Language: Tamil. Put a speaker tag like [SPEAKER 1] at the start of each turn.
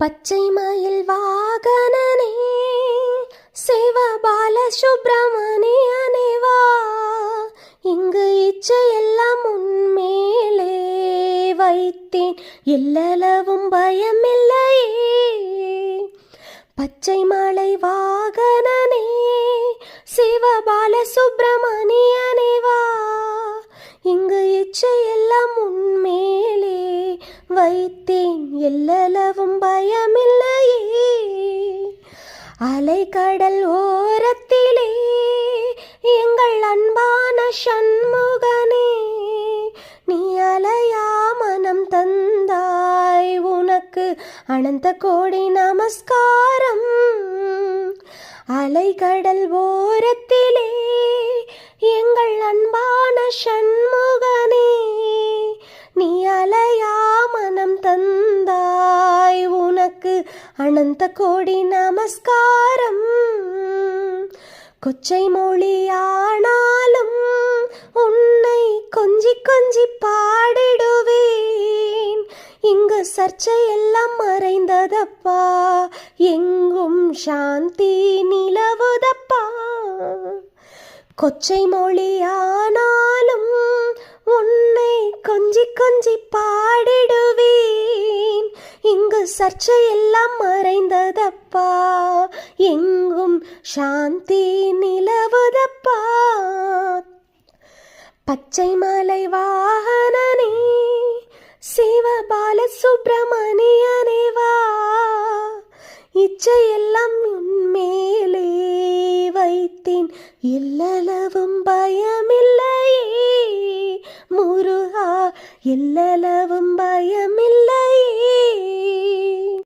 [SPEAKER 1] பச்சை மயில் வாகனனே சிவபால சுப்பிரமணியனே வா, இங்கு இச்சையெல்லாம் உன்மேலே வைத்தேன், எல்லளவும் பயமில்லையே. பச்சை மலை வாகனனே சிவபால சுப்பிரமணியனே வா, இங்கு இச்சையெல்லாம் உன்மேலே வைத்தேன், எல்லளவும் பயமில்லையே. அலைக்கடல் ஓரத்திலே எங்கள் அன்பான சண்முகனே, நீ அலையா மனம் தந்தாய், உனக்கு அனந்த கோடி நமஸ்காரம். அலைக்கடல் ஓரத்திலே எங்கள் அன்பான சண்முகனே, நீ அலையா மனம் தந்தாய், உனக்கு அனந்த கோடி நமஸ்காரம். கொச்சை மொழியானாலும் உன்னை கொஞ்சி கொஞ்சி பாடிடுவேன், இங்கு சர்ச்சையெல்லாம் மறைந்ததப்பா, எங்கும் சாந்தி நிலவுதப்பா. கொச்சை மொழியானாலும் உன்னை கொஞ்சி கொஞ்சி பாடிடுவேன், இங்கு சர்ச்சையெல்லாம் மறைந்ததப்பா, எங்கும் சாந்தி நிலவுதப்பா. பச்சை மலை வாகனனே சிவபால சுப்பிரமணியனே வா, இச்சையெல்லாம் உன்மேலே வைத்தேன், எல்லளவும் பயமில்லையே முருகா, எல்லளவும் பயமில்லை.